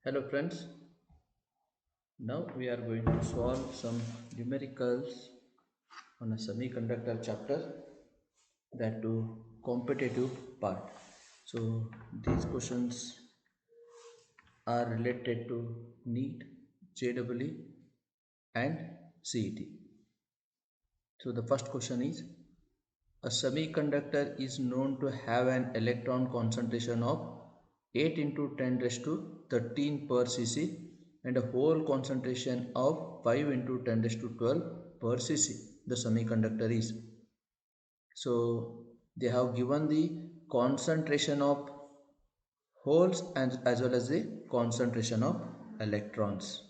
Hello friends, now we are going to solve some numericals on a semiconductor chapter, that to competitive part. So these questions are related to neet, JEE and CET. So the first question is, a semiconductor is known to have an electron concentration of 8 into 10 raised to 13 per cc and a hole concentration of 5 into 10 raised to 12 per cc. The semiconductor is. So they have given the concentration of holes and as well as the concentration of electrons.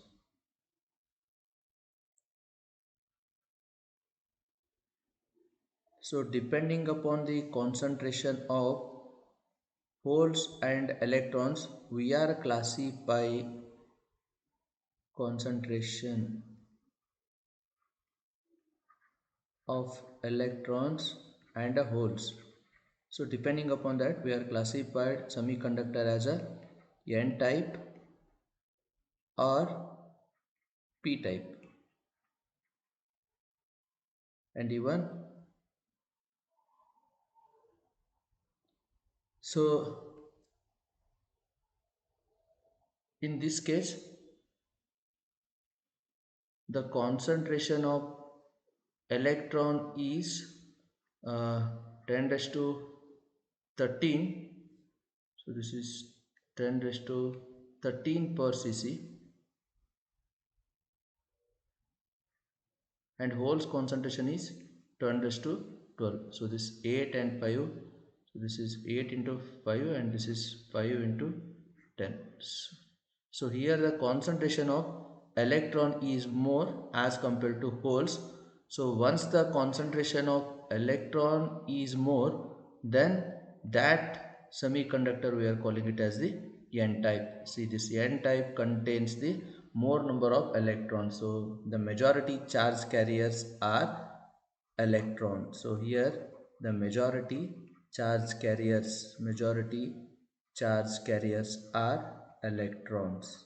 So depending upon the concentration of holes and electrons, we are classify concentration of electrons and holes. So depending upon that, we are classified semiconductor as a N type or P type, and even so in this case the concentration of electron is 10 raised to 13. So this is 10 raised to 13 per cc, and holes concentration is 10 raised to 12. So this 8 and 5, so this is 8 into 5 and this is 5 into 10. So here the concentration of electron is more as compared to holes. So once the concentration of electron is more, then that semiconductor we are calling it as the N type. See, this N type contains the more number of electrons. So the majority charge carriers are electrons. So here the majority charge carriers are electrons.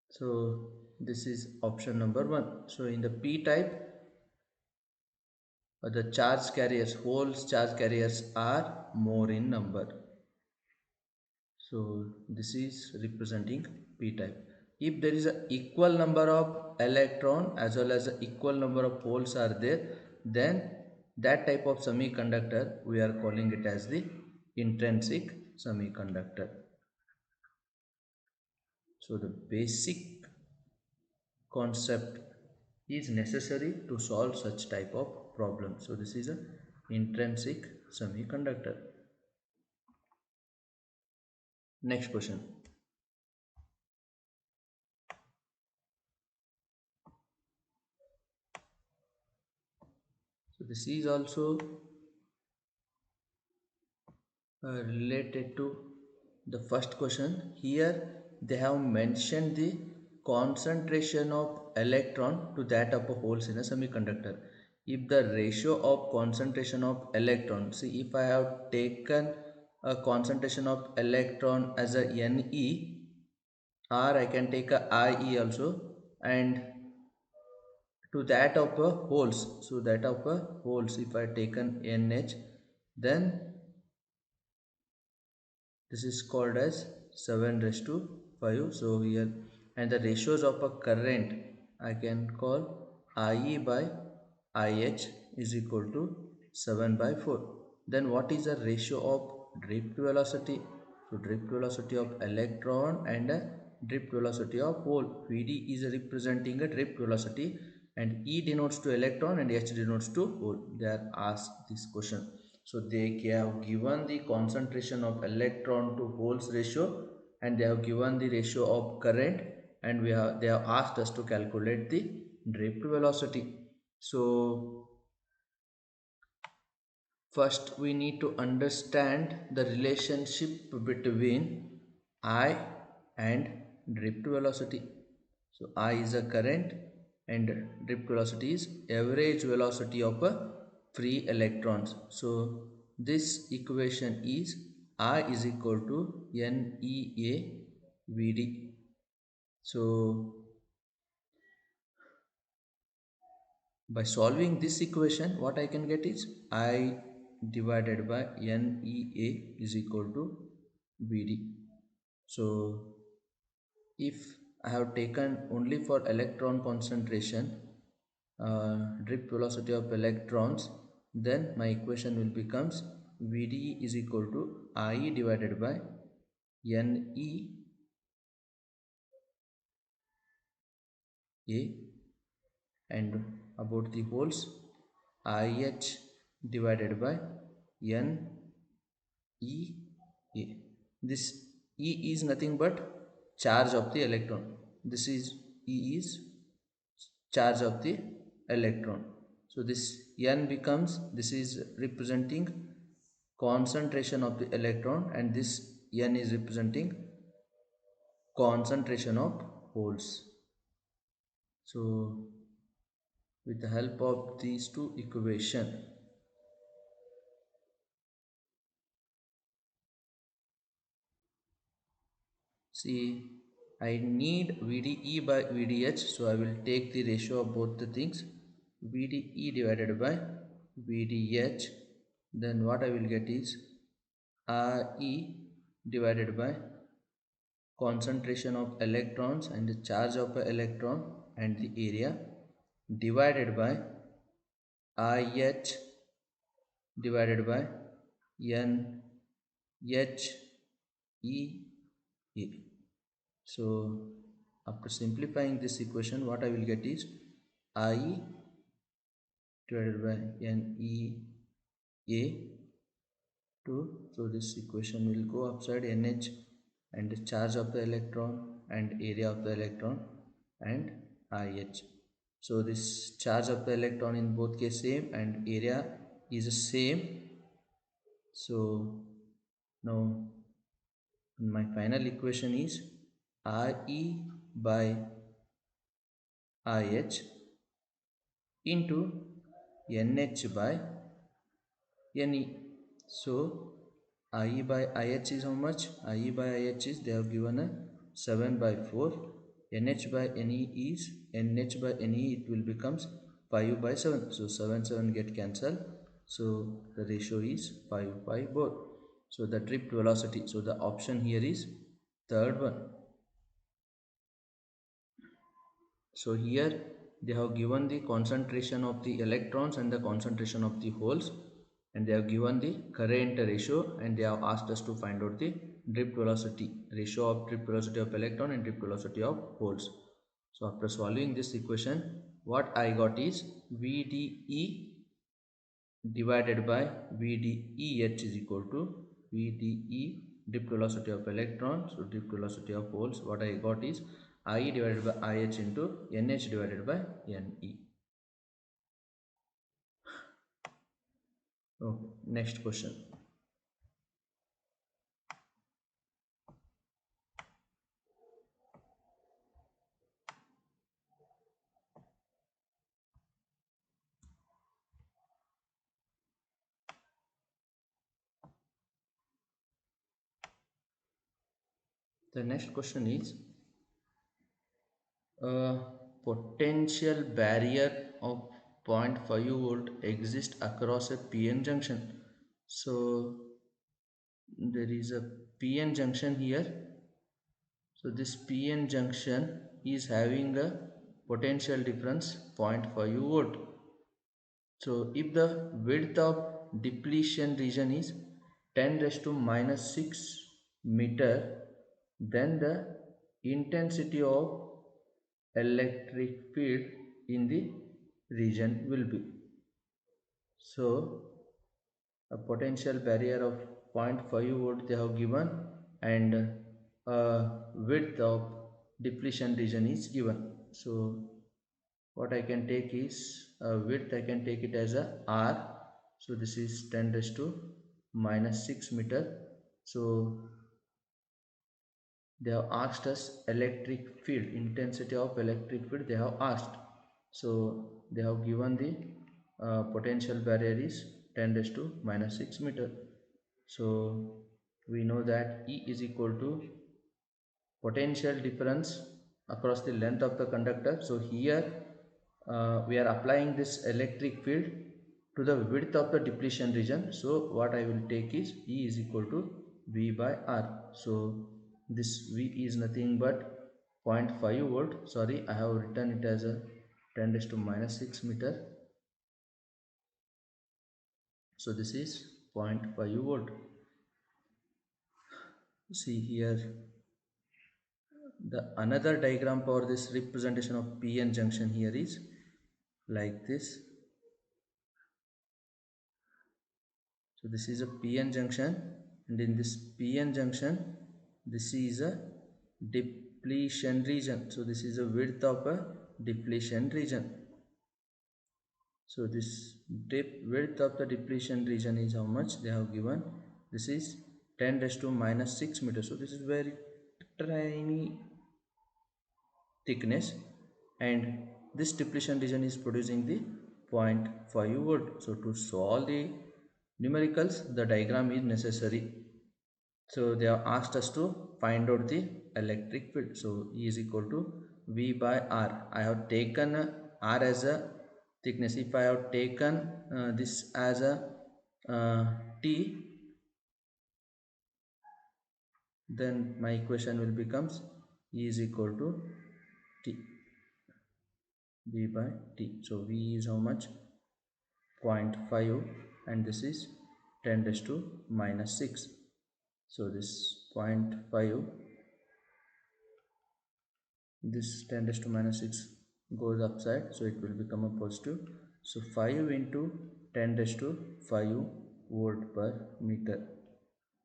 So this is option number 1. So in the P type, the charge carriers, holes charge carriers are more in number. So this is representing P type. If there is an equal number of electron as well as an equal number of holes are there, then that type of semiconductor we are calling it as the intrinsic semiconductor. So the basic concept is necessary to solve such type of problem. So this is an intrinsic semiconductor. Next question. So this is also related to the first question. Here they have mentioned the concentration of electron to that of a holes in a semiconductor. If the ratio of concentration of electron, see, if I have taken a concentration of electron as a Ne, or I can take a IE also, and to that of a holes, so that of a holes, if I taken NH, then this is called as 7 raised to 5. So here, and the ratios of a current I can call IE by IH is equal to 7 by 4. Then what is the ratio of drift velocity? So drift velocity of electron and drift velocity of hole. Vd is representing a drift velocity, and E denotes to electron and H denotes to hole. They are asked this question. So they have given the concentration of electron to holes ratio, and they have given the ratio of current, and they have asked us to calculate the drift velocity. So first we need to understand the relationship between I and drift velocity. So I is a current and drift velocity is average velocity of a free electrons. So this equation is I is equal to NeaVd. So by solving this equation, what I can get is I divided by Nea is equal to Vd. So if I have taken only for electron concentration, drift velocity of electrons, then my equation will becomes Vd is equal to I divided by NeA, and about the holes, IH divided by NeA. This E is nothing but charge of the electron. This is E is charge of the electron. So this N becomes, this is representing concentration of the electron, and this N is representing concentration of holes. So with the help of these two equation, see, I need VDE by VDH, so I will take the ratio of both the things, VDE divided by VDH. Then what I will get is RE divided by concentration of electrons and the charge of an electron and the area, divided by IH divided by NHEA. So after simplifying this equation, what I will get is I divided by NEA 2. So this equation will go upside, NH and the charge of the electron and area of the electron and IH. So this charge of the electron in both case same and area is the same. So now my final equation is IE by IH into NH by NE. So IE by IH is how much? IE by IH is, they have given a 7 by 4. NH by NE is, NH by NE it will becomes 5 by 7. So 7 get cancelled. So the ratio is 5 by 4. So the drift velocity, so the option here is third one. So here they have given the concentration of the electrons and the concentration of the holes, and they have given the current ratio, and they have asked us to find out the drift velocity, ratio of drift velocity of electron and drift velocity of holes. So after solving this equation, what I got is VDE divided by VDEH is equal to VDE, drift velocity of electrons, so drift velocity of holes, what I got is I divided by IH into NH divided by NE. Okay, next question. The next question is a potential barrier of 0.5 volt exists across a PN junction. So there is a PN junction here. So this PN junction is having a potential difference 0.5 volt. So if the width of depletion region is 10 raised to minus 6 meter, then the intensity of electric field in the region will be. So a potential barrier of 0.5 volt they have given, and a width of depletion region is given. So what I can take is width, I can take it as a R. So this is 10 raised to minus 6 meter. So they have asked us electric field, intensity of electric field they have asked. So they have given the potential barrier is 10 raised to minus 6 meter. So we know that E is equal to potential difference across the length of the conductor. So here we are applying this electric field to the width of the depletion region. So what I will take is E is equal to V by R. So this V is nothing but 0.5 volt. Sorry, I have written it as a 10 raised to minus 6 meter. So this is 0.5 volt. See here, the another diagram for this representation of PN junction here is like this. So this is a PN junction, and in this PN junction this is a depletion region. So this is a width of a depletion region. So this width of the depletion region is how much they have given. This is 10 raised to minus 6 meters. So this is very tiny thickness, and this depletion region is producing the 0.5 volt. So to solve the numericals, the diagram is necessary. So they have asked us to find out the electric field. So E is equal to V by R. I have taken R as a thickness. If I have taken this as a T, then my equation will becomes E is equal to T, V by T. So V is how much? 0.5, and this is 10 raised to minus 6. So this 0.5, this 10 raised to minus 6 goes upside, so it will become a positive. So 5 into 10 raised to 5 volt per meter.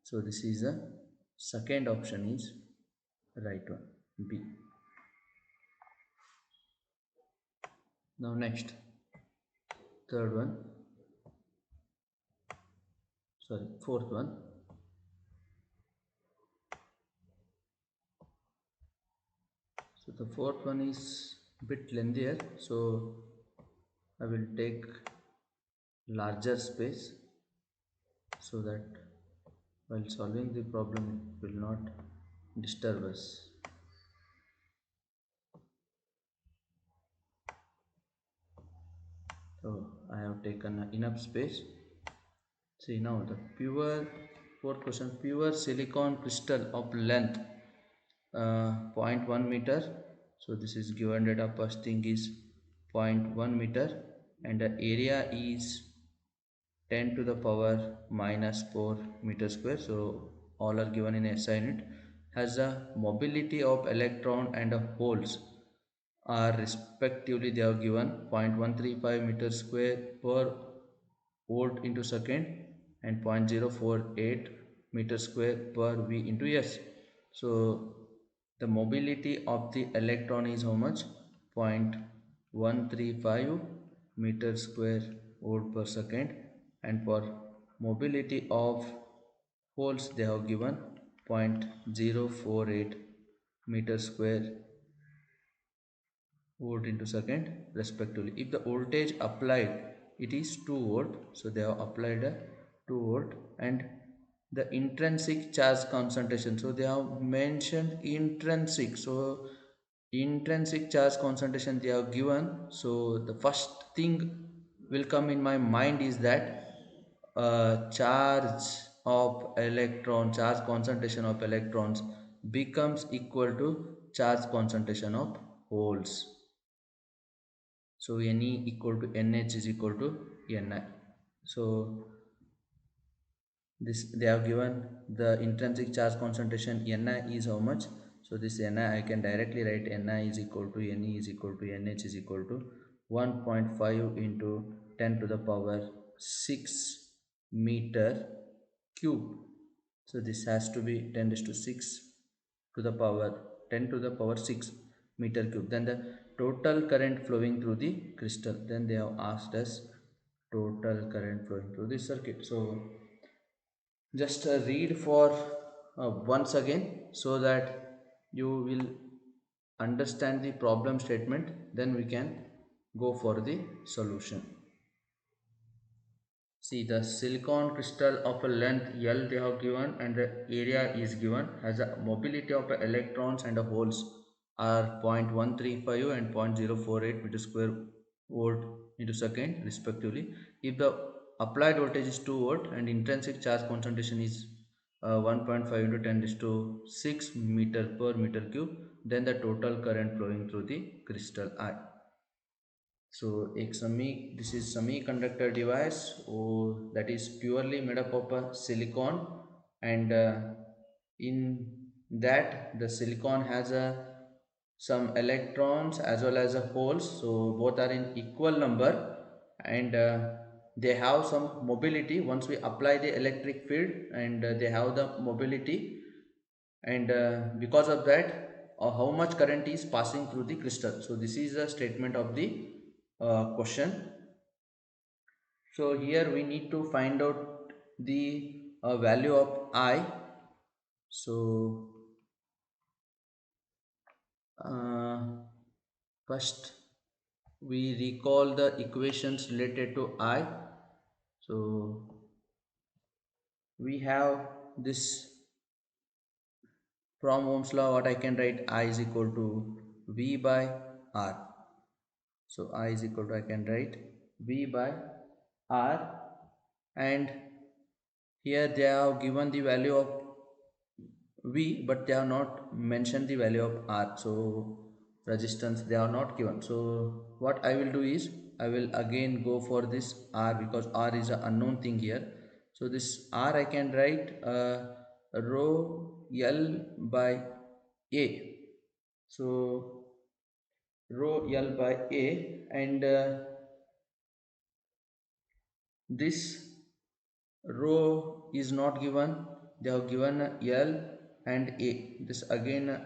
So this is a second option is right one, B. Now next, third one, sorry, fourth one. So the fourth one is a bit lengthier, so I will take larger space so that while solving the problem it will not disturb us. So I have taken enough space. See now the pure, fourth question, pure silicon crystal of length 0.1 meter. So this is given data, first thing is 0.1 meter, and the area is 10 to the power minus 4 meter square. So all are given in SI unit. Has a mobility of electron and holes are respectively, they are given 0.135 meter square per volt into second and 0.048 meter square per V into S. So the mobility of the electron is how much? 0.135 meter square volt per second, and for mobility of holes they have given 0.048 meter square volt into second respectively. If the voltage applied it is 2 volt, so they have applied a 2 volt, and the intrinsic charge concentration, so they have mentioned intrinsic. So intrinsic charge concentration they have given. So the first thing will come in my mind is that charge of electron, charge concentration of electrons becomes equal to charge concentration of holes. So Ne equal to NH is equal to Ni. So this they have given the intrinsic charge concentration Ni is how much. So this Ni I can directly write Ni is equal to Ne is equal to NH is equal to 1.5 into 10 to the power 6 meter cube. So this has to be 10 raised to 6 to the power 10 to the power 6 meter cube. Then the total current flowing through the crystal, then they have asked us total current flowing through the circuit. So just read for once again so that you will understand the problem statement, then we can go for the solution. See, the silicon crystal of a length L they have given and the area is given, has a mobility of electrons and holes are 0.135 and 0.048 meter square volt into second respectively. If the applied voltage is 2 volt and intrinsic charge concentration is 1.5 into 10 raised to 6 meter per meter cube, then the total current flowing through the crystal I. So this is semiconductor device that is purely made up of silicon, and in that the silicon has some electrons as well as holes, so both are in equal number, and they have some mobility once we apply the electric field, and they have the mobility, and because of that how much current is passing through the crystal. So this is a statement of the question. So here we need to find out the value of I. So uh, first we recall the equations related to I. So we have this from Ohm's law, what I can write, I is equal to V by R. So I is equal to, I can write V by R, and here they have given the value of V, but they have not mentioned the value of R. So resistance they are not given. So what I will do is I will again go for this R, because R is an unknown thing here. So this R I can write rho L by A. So rho L by A, and this rho is not given, they have given L and A. This again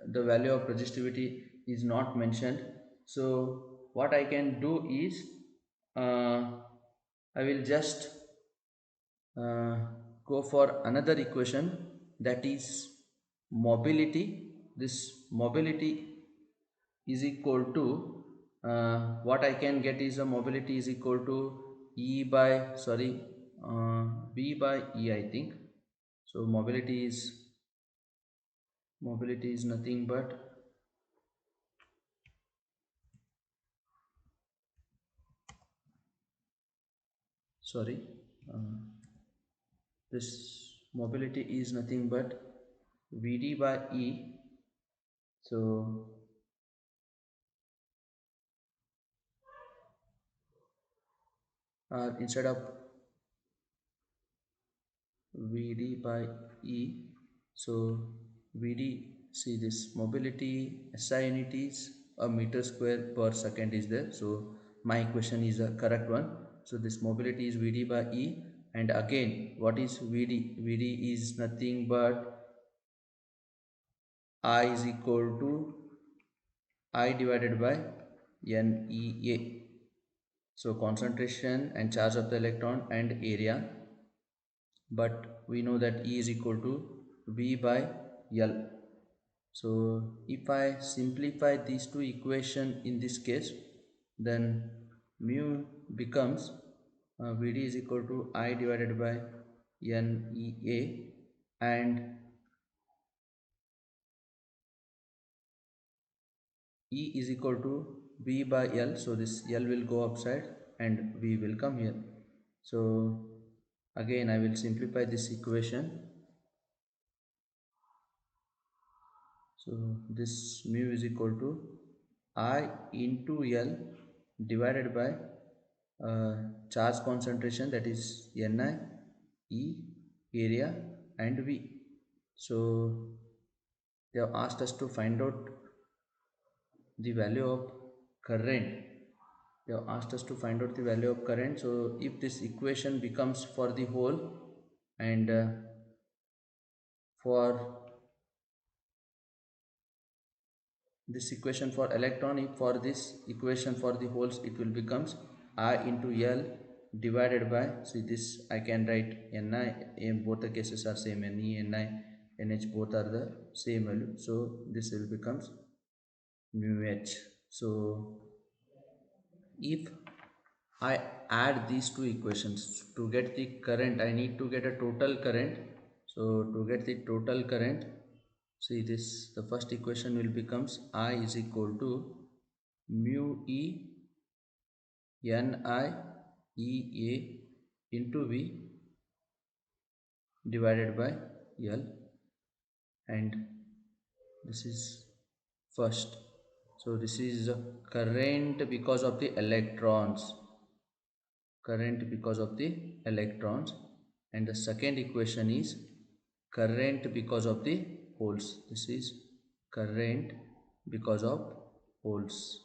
the value of resistivity is not mentioned. So what I can do is I will just uh, go for another equation, that is mobility. This mobility is equal to what I can get is a mobility is equal to E by V by E, I think. So mobility is nothing but sorry uh, this mobility is nothing but Vd by E. So instead of Vd by E, so Vd, see this mobility SI unit is a meter square per second is there, so my equation is a correct one. So this mobility is Vd by E, and again what is Vd? Vd is nothing but I is equal to I divided by NEA. So concentration and charge of the electron and area, but we know that E is equal to V by L. So if I simplify these two equations in this case, then mu becomes Vd is equal to I divided by NEA, and E is equal to V by L. So this L will go upside and V will come here. So again I will simplify this equation. So this mu is equal to I into L divided by charge concentration, that is Ni, E, area, and V. So they have asked us to find out the value of current. They have asked us to find out the value of current. So if this equation becomes for the whole, and for this equation for electron, if for this equation for the holes, it will becomes I into L divided by, see this I can write Ni, in both the cases are same, Ne, Ni, Nh both are the same value, so this will becomes mu h. So if I add these two equations to get the current. I need to get a total current. So to get the total current, see this, the first equation will becomes I is equal to mu E Ni Ea into V divided by L, and this is first. So this is current because of the electrons, current because of the electrons, and the second equation is current because of the holes. This is current because of holes.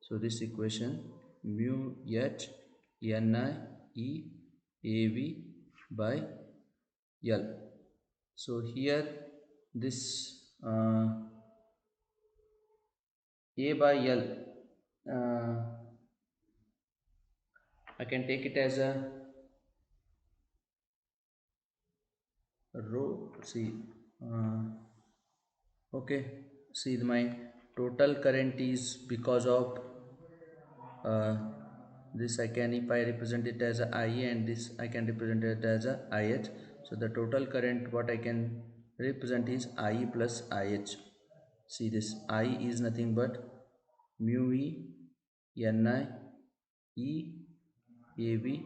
So this equation mu H Ni E AV by L. So here this A by L, I can take it as a rho. See, okay, see my total current is because of uh, this. I can, if I represent it as a IA, and this I can represent it as a IH. So the total current what I can represent is IE plus IH. See, this I is nothing but mu E Ni E AV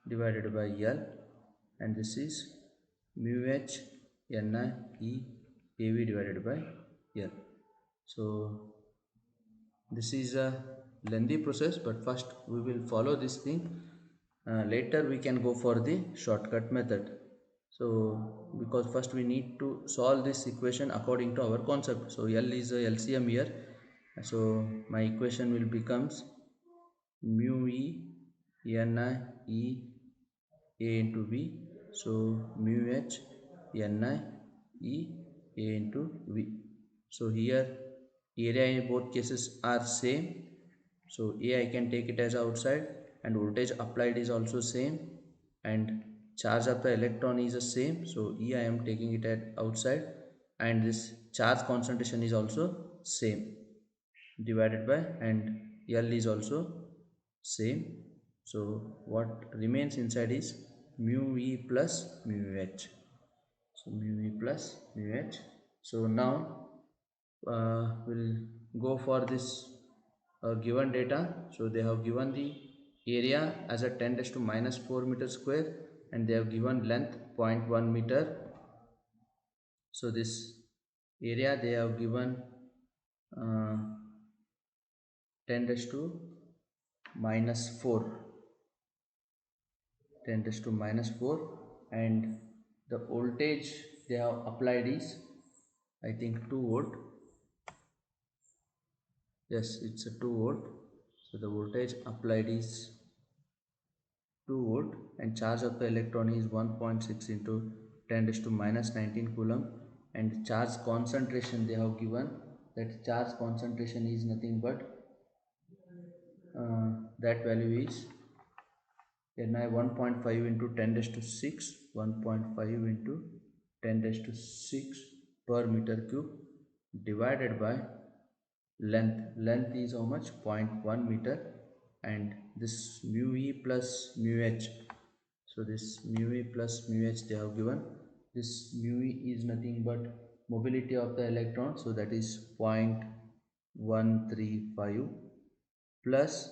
divided by L, and this is mu H Ni E AV divided by L. So this is a lengthy process, but first we will follow this thing. Later we can go for the shortcut method. So because first we need to solve this equation according to our concept. So L is a LCM here. So my equation will becomes mu E Ni E A into B. So mu H Ni E A into V. So here area in both cases are same. So A I can take it as outside, and voltage applied is also same, and charge of the electron is the same. So E I am taking it at outside, and this charge concentration is also same, divided by, and L is also same. So what remains inside is mu E plus mu H. So mu E plus mu H. So now we'll go for this given data. So they have given the area as a 10 raised to minus 4 meter square, and they have given length 0.1 meter. So this area they have given 10 raised to minus 4, 10 raised to minus 4, and the voltage they have applied is, I think, 2 volt. Yes, it's a 2 volt. So the voltage applied is 2 volt, and charge of the electron is 1.6 into 10 raised to minus 19 coulomb, and charge concentration they have given, that charge concentration is nothing but that value is Ni 1.5 into 10 raised to 6, 1.5 into 10 raised to 6 per meter cube, divided by length is how much, 0.1 meter, and this mu E plus mu H. So this mu E plus mu H they have given. This mu E is nothing but mobility of the electron, so that is 0.135 plus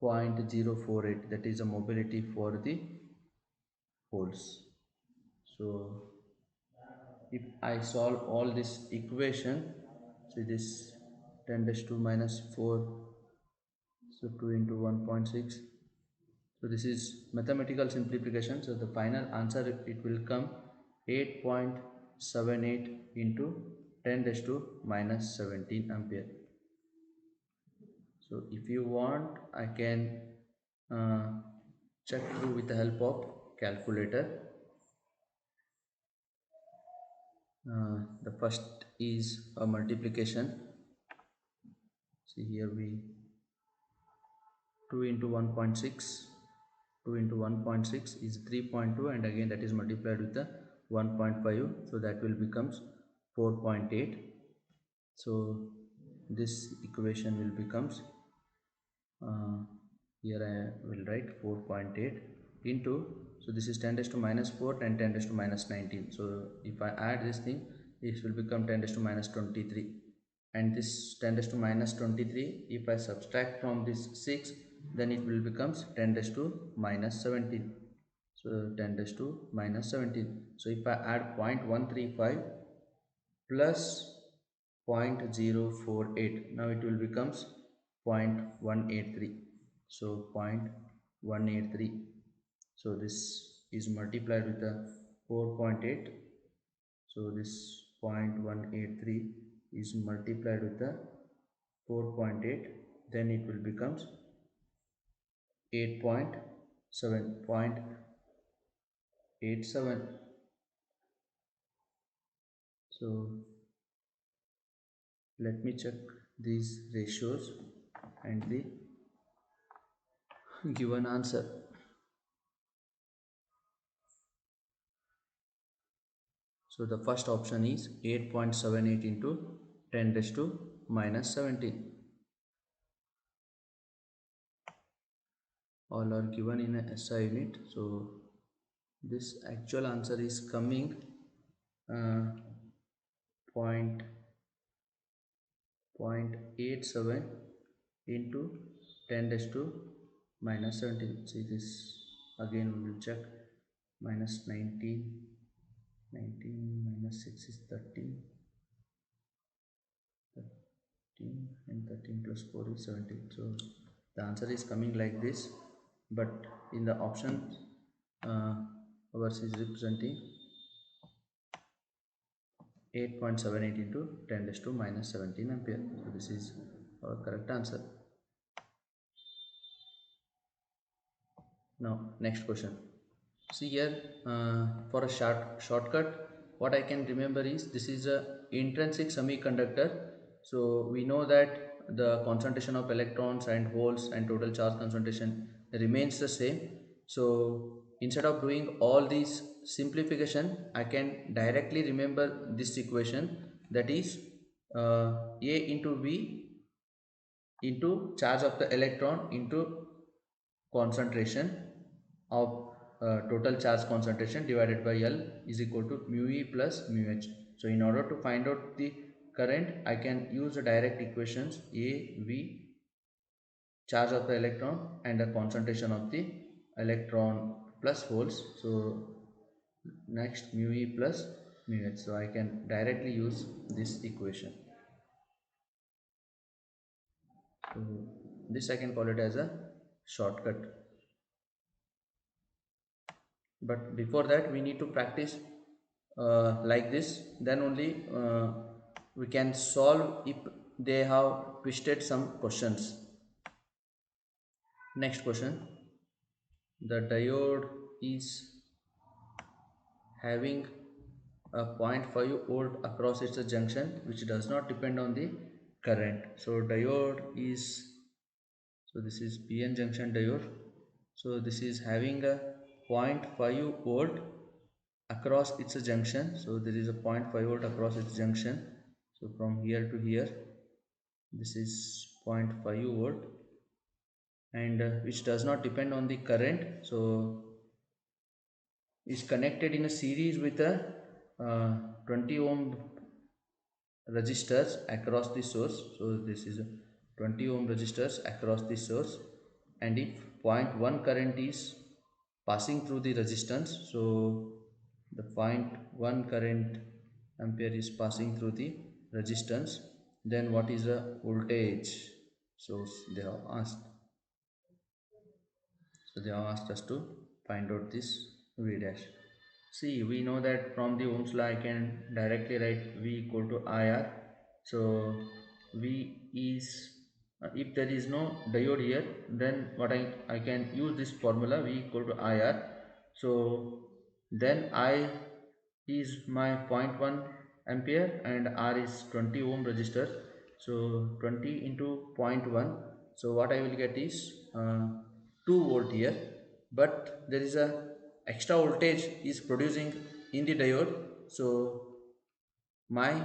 0.048, that is a mobility for the holes. So if I solve all this equation, see this 10 raised to minus 4, so 2 into 1.6. So this is mathematical simplification. So the final answer, it will come 8.78 into 10 raised to minus 17 ampere. So if you want, I can check through with the help of calculator. The first is a multiplication. See here, we 2 into 1.6, 2 into 1.6 is 3.2, and again that is multiplied with the 1.5, so that will becomes 4.8. So this equation will becomes uh, here I will write 4.8 into, so this is 10 raised to minus 4 and 10 raised to minus 19. So if I add this thing, this will become 10 raised to minus 23, and this 10 raised to minus 23, if I subtract from this 6, then it will becomes 10 raised to minus 17. So 10 raised to minus 17. So if I add 0.135 plus 0.048, now it will becomes 0.183. So 0.183. So this is multiplied with the 4.8. So this 0.183 is multiplied with the 4.8, then it will becomes 8.7. So let me check these ratios and the given answer. So the first option is 8.78 into 10 raised to minus 17. All are given in a SI unit. So this actual answer is coming uh, 0.87 into 10 raised to minus 17. See this again, we will check. Minus 19 minus 6 is 13, and 13 plus 4 is 17. So the answer is coming like this, but in the option ours is representing 8.78 into 10 raised to minus 17 ampere. So this is our correct answer. Now next question. See here, for a shortcut, what I can remember is this is a intrinsic semiconductor. So we know that the concentration of electrons and holes and total charge concentration remains the same. So instead of doing all these simplification, I can directly remember this equation, that is A into V into charge of the electron into concentration of total charge concentration divided by L is equal to mu E plus mu H. So in order to find out the current, I can use the direct equations A, V, charge of the electron and the concentration of the electron plus holes. So next mu E plus mu H. So I can directly use this equation. So this I can call it as a shortcut. But before that we need to practice like this, then only we can solve if they have twisted some questions. Next question. The diode is having a 0.5 volt across its junction which does not depend on the current. So diode is, so this is PN junction diode. So this is having a 0.5 volt across its junction. So there is a 0.5 volt across its junction. So from here to here, this is 0.5 volt, and which does not depend on the current. So is connected in a series with a 20 ohm resistors across the source. So this is a 20 ohm resistors across the source, and if 0.1 current is passing through the resistance, so the 0.1 current ampere is passing through the resistance, then what is the voltage? So they have asked. So they have asked us to find out this V dash. See, we know that from the Ohm's law I can directly write V equal to IR. So V is, if there is no diode here, then what I can use this formula V equal to IR. So then I is my 0.1 ampere and R is 20 ohm resistor. So 20 into 0.1. So what I will get is 2 volt here, but there is a extra voltage is producing in the diode. So my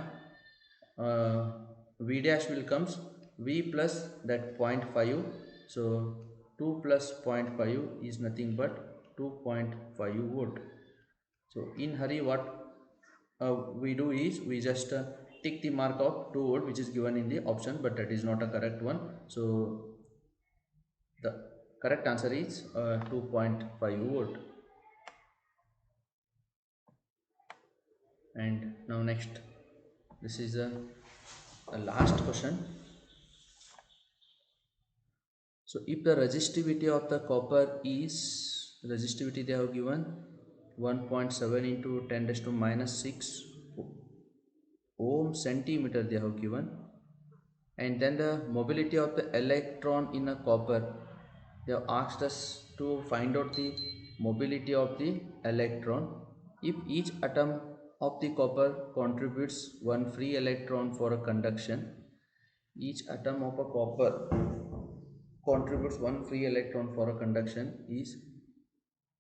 V dash will comes V plus that zero point 0.5. So 2 plus 0.5 is nothing but 2.5 volt. So in hurry what we do is we just tick the mark of 2 volt which is given in the option, but that is not a correct one. So the correct answer is 2.5 volt. And now next, this is a last question. So if the resistivity of the copper is, resistivity they have given 1.7 into 10 raised to minus 6 ohm centimeter they have given, and then the mobility of the electron in a copper, they have asked us to find out the mobility of the electron if each atom of the copper contributes one free electron for a conduction. Each atom of a copper contributes one free electron for a conduction is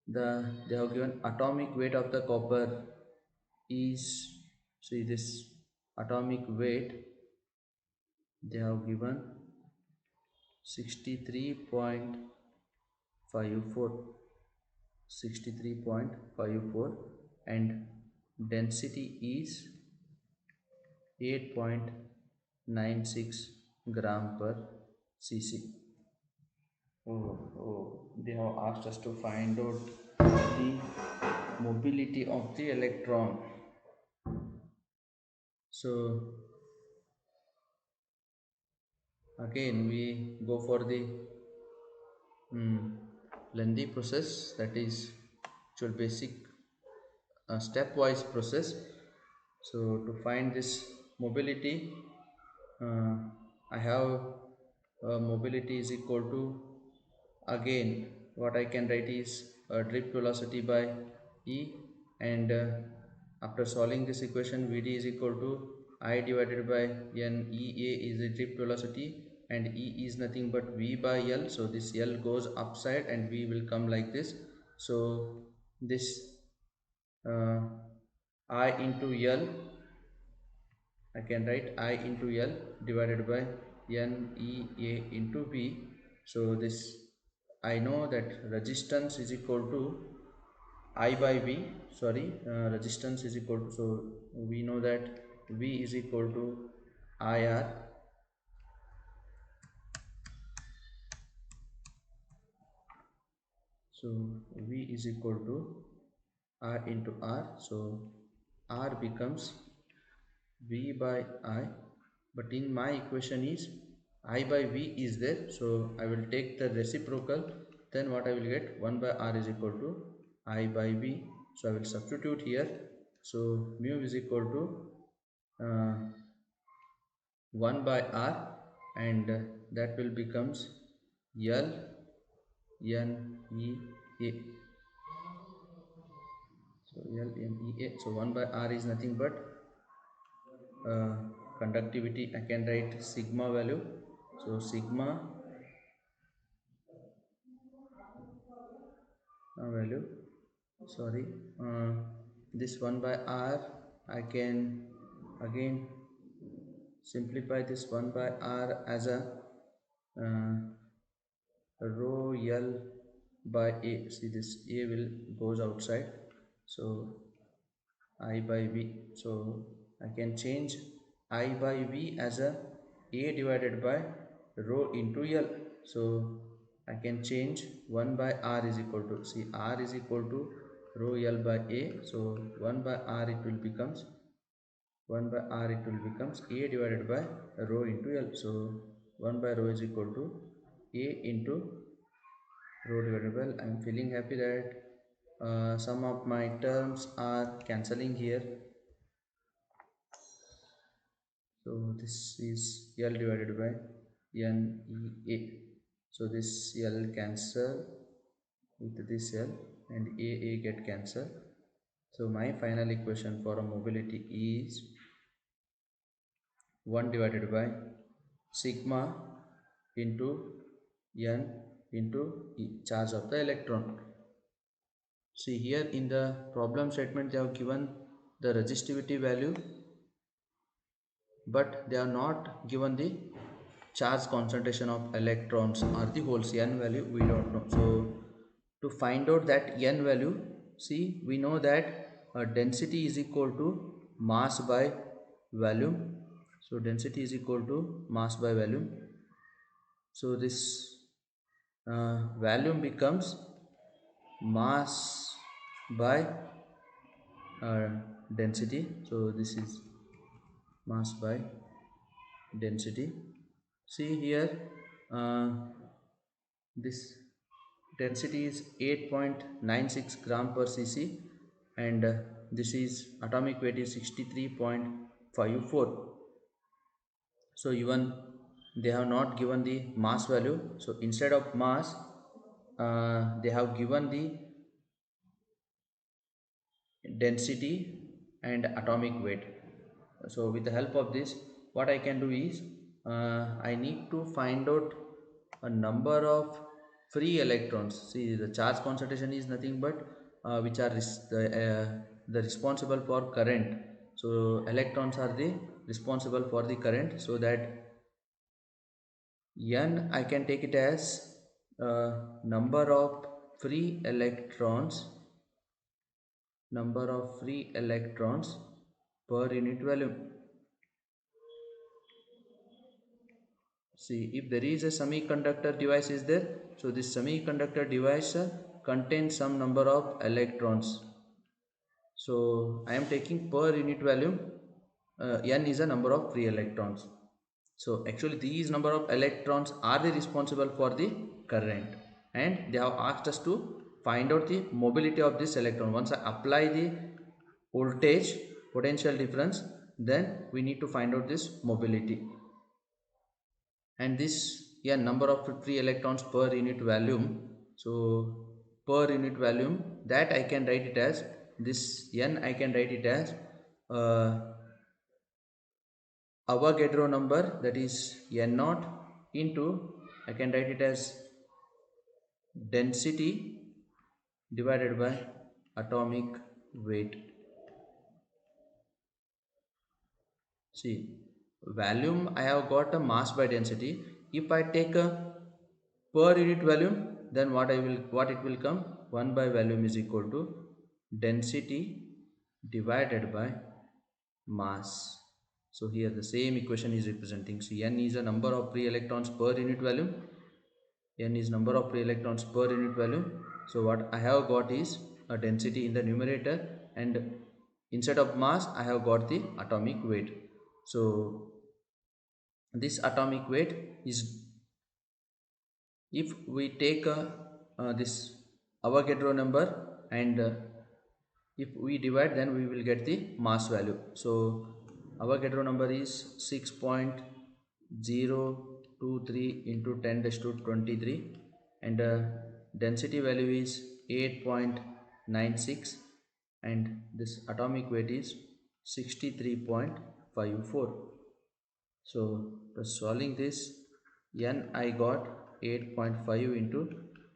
they have given atomic weight of the copper is, see this atomic weight they have given 63.54 and density is 8.96 gram per cc. They have asked us to find out the mobility of the electron. So again we go for the lengthy process, that is actual basic stepwise process. So to find this mobility, I have mobility is equal to, again what I can write is drift velocity by E, and after solving this equation Vd is equal to I divided by n. Ea is the drift velocity and E is nothing but V by L, so this L goes upside and V will come like this. So this uh, I into L, I can write I into L divided by N E A into V. So this I know that resistance is equal to I by V, resistance is equal to, so we know that V is equal to IR. So V is equal to R into R, so R becomes V by I, but in my equation is I by V is there, so I will take the reciprocal, then what I will get 1 by R is equal to I by V. So I will substitute here, so mu is equal to 1 by R, and that will becomes L N E A. So L N E A, so 1 by R is nothing but conductivity, I can write sigma value, so sigma value, sorry, this 1 by R I can again simplify this 1 by R as a uh, rho L by A. See this A will goes outside, so I by V, so I can change I by V as a divided by rho into L. So I can change 1 by R is equal to, see R is equal to rho L by A, so 1 by R it will becomes 1 by R it will becomes A divided by rho into L. So 1 by rho is equal to A into rho divided by L. I am feeling happy that some of my terms are cancelling here. So this is L divided by N E A. So this L cancel with this L and A get cancelled. So my final equation for a mobility is 1 divided by sigma into N into E, charge of the electron. See here in the problem statement they have given the resistivity value but they are not given the charge concentration of electrons or the holes. N value we don't know. So to find out that N value, see, we know that density is equal to mass by volume. So density is equal to mass by volume. So this volume becomes mass by uh, density. So this is mass by density. See here, uh, this density is 8.96 gram per cc, and this is atomic weight is 63.54. So even they have not given the mass value, so instead of mass they have given the density and atomic weight. So with the help of this, what I can do is I need to find out a number of free electrons. See, the charge concentration is nothing but which are the responsible for current. So electrons are the responsible for the current, so that N I can take it as number of free electrons, number of free electrons per unit volume. See, if there is a semiconductor device is there, so this semiconductor device contains some number of electrons. So I am taking per unit volume, N is a number of free electrons. So actually these number of electrons are the responsible for the current, and they have asked us to find out the mobility of this electron. Once I apply the voltage potential difference, then we need to find out this mobility. And this, yeah, number of free electrons per unit volume. So per unit volume, that I can write it as this N, I can write it as Avogadro number, that is N naught, into, I can write it as density divided by atomic weight. See, volume I have got a mass by density. If I take a per unit volume, then what it will come, 1 by volume is equal to density divided by mass. So here the same equation is representing. So N is a number of free electrons per unit volume. N is number of free electrons per unit volume. So what I have got is a density in the numerator, and instead of mass I have got the atomic weight. So this atomic weight is, if we take this Avogadro number, and if we divide, then we will get the mass value. So Avogadro number is 6.023 into 10 raised to 23, and density value is 8.96, and this atomic weight is 63.54. So to solving this, N I got 8.5 into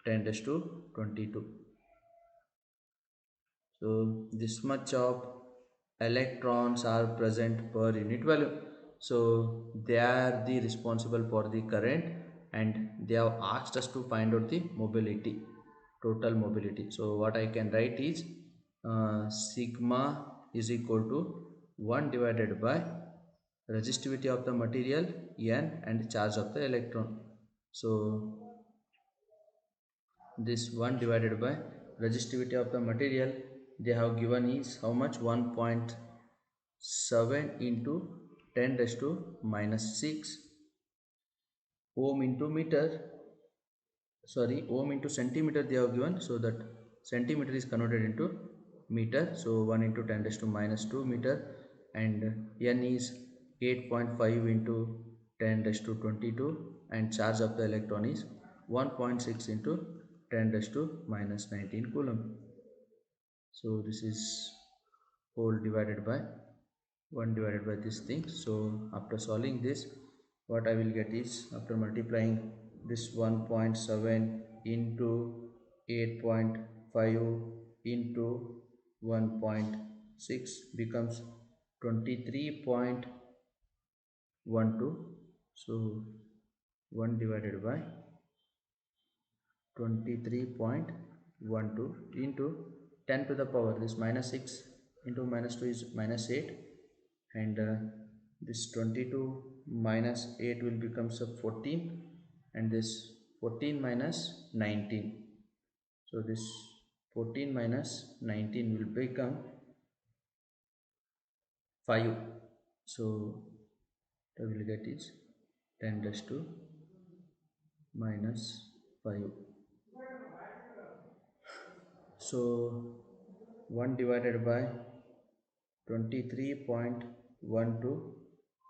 10 raised to 22. So this much of electrons are present per unit volume. So they are the responsible for the current, and they have asked us to find out the mobility, total mobility. So what I can write is sigma is equal to 1 divided by resistivity of the material N and charge of the electron. So this 1 divided by resistivity of the material they have given is how much, 1.7 into 10 raised to minus 6 ohm into meter, sorry, ohm into centimeter they have given, so that centimeter is converted into meter. So 1 into 10 raised to minus 2 meter, and N is 8.5 into 10 raised to 22, and charge of the electron is 1.6 into 10 raised to minus 19 coulomb. So this is whole divided by 1 divided by this thing. So after solving this, what I will get is, after multiplying this 1.7 into 8.5 into 1.6 becomes 23.5 1 2. So 1 divided by 23.12 into 10 to the power, this minus 6 into minus 2 is minus 8, and this 22 minus 8 will becomes a 14, and this 14 minus 19, so this 14 minus 19 will become 5. So the will get is 10 raised to minus 5. So 1 divided by 23.12,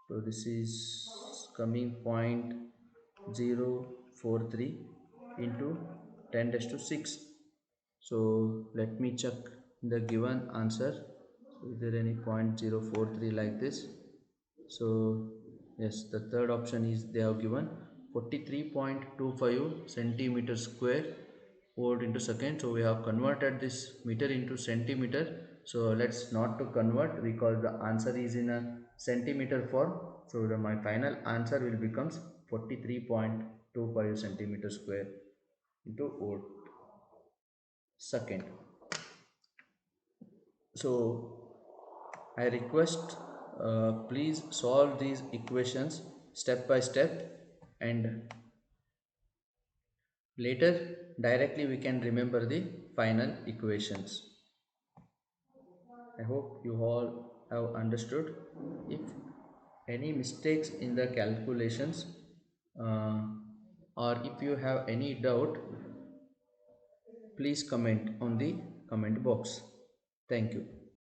so this is coming 0.043 into 10 raised to 6. So let me check the given answer. So is there any 0.043 like this? So yes, the third option is they have given 43.25 centimeter square volt into second. So we have converted this meter into centimeter. So let's not to convert because the answer is in a centimeter form. So my final answer will becomes 43.25 centimeter square into volt second. So I request please solve these equations step by step, and later directly we can remember the final equations. I hope you all have understood. If any mistakes in the calculations uh, or if you have any doubt, please comment on the comment box. Thank you.